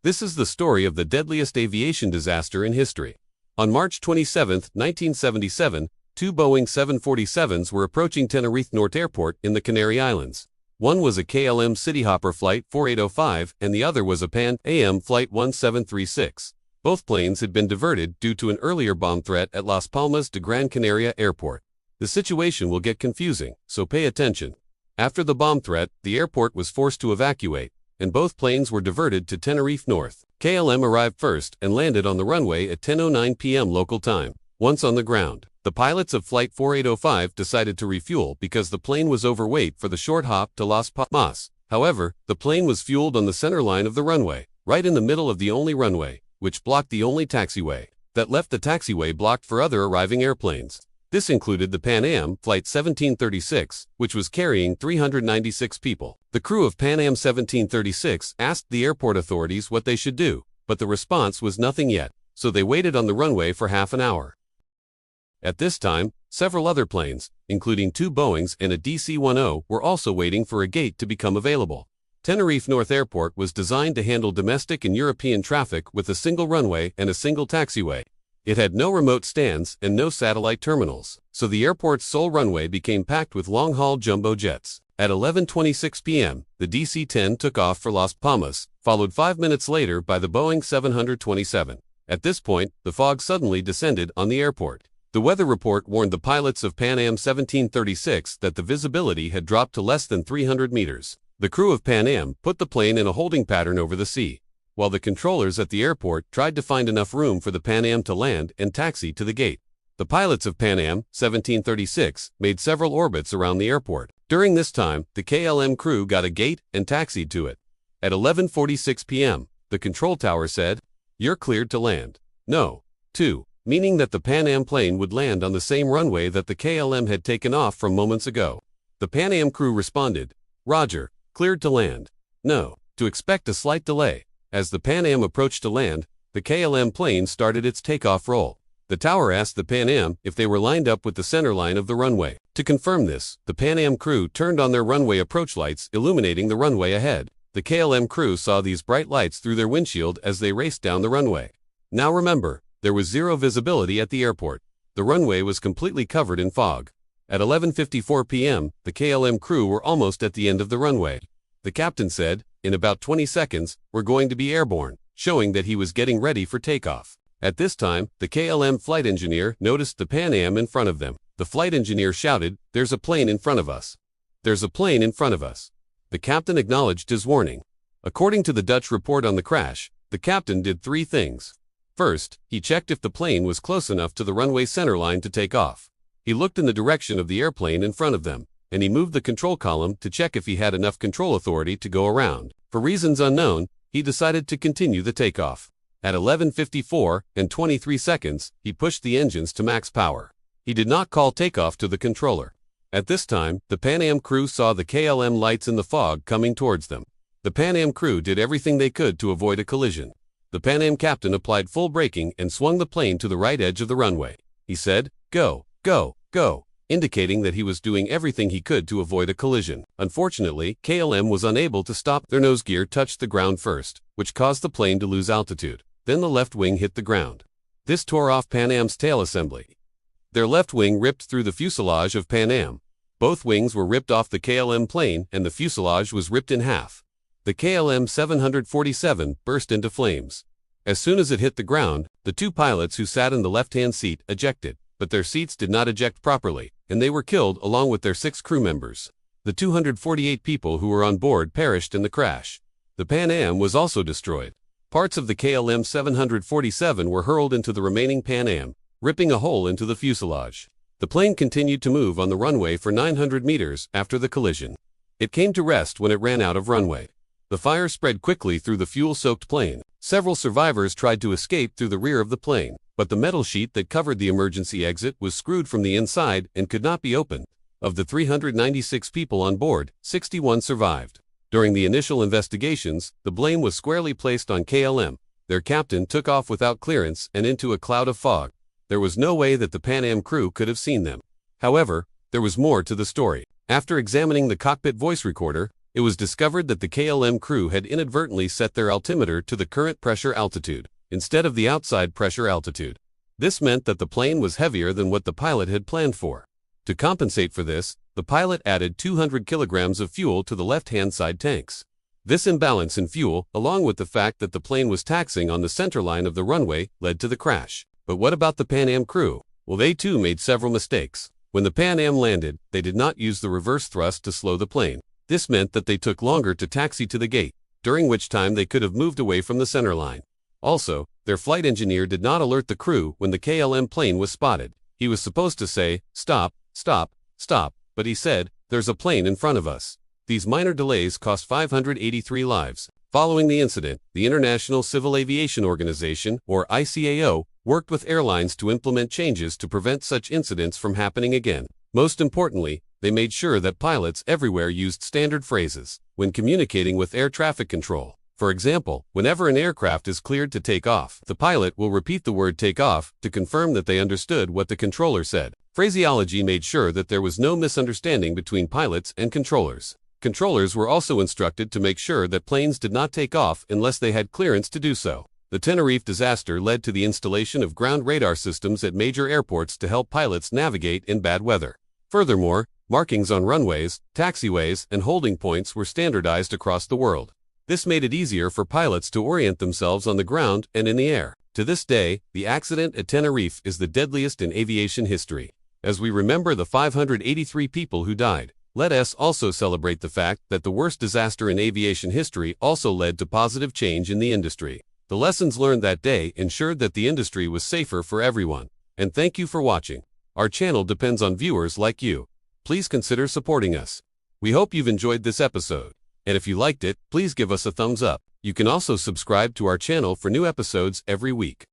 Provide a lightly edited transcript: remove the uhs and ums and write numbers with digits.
This is the story of the deadliest aviation disaster in history. On March 27, 1977, two Boeing 747s were approaching Tenerife Airport in the Canary Islands. One was a KLM Cityhopper Flight 4805 and the other was a Pan Am Flight 1736. Both planes had been diverted due to an earlier bomb threat at Las Palmas de Gran Canaria Airport. The situation will get confusing, so pay attention. After the bomb threat, the airport was forced to evacuate, and both planes were diverted to Tenerife North. KLM arrived first and landed on the runway at 10:09 p.m. local time. Once on the ground, the pilots of Flight 4805 decided to refuel because the plane was overweight for the short hop to Las Palmas. However, the plane was fueled on the center line of the runway, right in the middle of the only runway, which blocked the only taxiway. That left the taxiway blocked for other arriving airplanes. This included the Pan Am Flight 1736, which was carrying 396 people. The crew of Pan Am 1736 asked the airport authorities what they should do, but the response was nothing yet, so they waited on the runway for half an hour. At this time, several other planes, including two Boeings and a DC-10, were also waiting for a gate to become available. Tenerife North Airport was designed to handle domestic and European traffic with a single runway and a single taxiway. It had no remote stands and no satellite terminals, so the airport's sole runway became packed with long-haul jumbo jets. At 11:26 p.m., the DC-10 took off for Las Palmas, followed 5 minutes later by the Boeing 727. At this point, the fog suddenly descended on the airport. The weather report warned the pilots of Pan Am 1736 that the visibility had dropped to less than 300 meters. The crew of Pan Am put the plane in a holding pattern over the sea, while the controllers at the airport tried to find enough room for the Pan Am to land and taxi to the gate. The pilots of Pan Am 1736 made several orbits around the airport. During this time, the KLM crew got a gate and taxied to it. At 11:46 p.m., the control tower said, "You're cleared to land." No. 2. Meaning that the Pan Am plane would land on the same runway that the KLM had taken off from moments ago. The Pan Am crew responded, "Roger, cleared to land." No. To expect a slight delay. As the Pan Am approached to land, the KLM plane started its takeoff roll. The tower asked the Pan Am if they were lined up with the center line of the runway. To confirm this, the Pan Am crew turned on their runway approach lights, illuminating the runway ahead. The KLM crew saw these bright lights through their windshield as they raced down the runway. Now remember, there was zero visibility at the airport. The runway was completely covered in fog. At 11:54 p.m., the KLM crew were almost at the end of the runway. The captain said, "In about 20 seconds, we're going to be airborne," showing that he was getting ready for takeoff. At this time, the KLM flight engineer noticed the Pan Am in front of them. The flight engineer shouted, "There's a plane in front of us. There's a plane in front of us." The captain acknowledged his warning. According to the Dutch report on the crash, the captain did 3 things. First, he checked if the plane was close enough to the runway center line to take off. He looked in the direction of the airplane in front of them, and he moved the control column to check if he had enough control authority to go around. For reasons unknown, he decided to continue the takeoff. At 11:54 and 23 seconds, he pushed the engines to max power. He did not call takeoff to the controller. At this time, the Pan Am crew saw the KLM lights in the fog coming towards them. The Pan Am crew did everything they could to avoid a collision. The Pan Am captain applied full braking and swung the plane to the right edge of the runway. He said, "Go, go, go," indicating that he was doing everything he could to avoid a collision. Unfortunately, KLM was unable to stop. Their nose gear touched the ground first, which caused the plane to lose altitude. Then the left wing hit the ground. This tore off Pan Am's tail assembly. Their left wing ripped through the fuselage of Pan Am. Both wings were ripped off the KLM plane and the fuselage was ripped in half. The KLM 747 burst into flames. As soon as it hit the ground, the 2 pilots who sat in the left-hand seat ejected, but their seats did not eject properly, and they were killed along with their 6 crew members. The 248 people who were on board perished in the crash. The Pan Am was also destroyed. Parts of the KLM 747 were hurled into the remaining Pan Am, ripping a hole into the fuselage. The plane continued to move on the runway for 900 meters after the collision. It came to rest when it ran out of runway. The fire spread quickly through the fuel-soaked plane. Several survivors tried to escape through the rear of the plane, but the metal sheet that covered the emergency exit was screwed from the inside and could not be opened. Of the 396 people on board, 61 survived. During the initial investigations, the blame was squarely placed on KLM. Their captain took off without clearance and into a cloud of fog. There was no way that the Pan Am crew could have seen them. However, there was more to the story. After examining the cockpit voice recorder, It was discovered that the KLM crew had inadvertently set their altimeter to the current pressure altitude, instead of the outside pressure altitude. This meant that the plane was heavier than what the pilot had planned for. To compensate for this, the pilot added 200 kilograms of fuel to the left-hand side tanks. This imbalance in fuel, along with the fact that the plane was taxiing on the center line of the runway, led to the crash. But what about the Pan Am crew? Well, they too made several mistakes. When the Pan Am landed, they did not use the reverse thrust to slow the plane. This meant that they took longer to taxi to the gate, during which time they could have moved away from the center line. Also, their flight engineer did not alert the crew when the KLM plane was spotted. He was supposed to say, "Stop, stop, stop," but he said, "There's a plane in front of us." These minor delays cost 583 lives. Following the incident, the International Civil Aviation Organization, or ICAO, worked with airlines to implement changes to prevent such incidents from happening again. Most importantly, they made sure that pilots everywhere used standard phrases when communicating with air traffic control. For example, whenever an aircraft is cleared to take off, the pilot will repeat the word "take off" to confirm that they understood what the controller said. Phraseology made sure that there was no misunderstanding between pilots and controllers. Controllers were also instructed to make sure that planes did not take off unless they had clearance to do so. The Tenerife disaster led to the installation of ground radar systems at major airports to help pilots navigate in bad weather. Furthermore, markings on runways, taxiways, and holding points were standardized across the world. This made it easier for pilots to orient themselves on the ground and in the air. To this day, the accident at Tenerife is the deadliest in aviation history. As we remember the 583 people who died, let us also celebrate the fact that the worst disaster in aviation history also led to positive change in the industry. The lessons learned that day ensured that the industry was safer for everyone. And thank you for watching. Our channel depends on viewers like you. Please consider supporting us. We hope you've enjoyed this episode. And if you liked it, please give us a thumbs up. You can also subscribe to our channel for new episodes every week.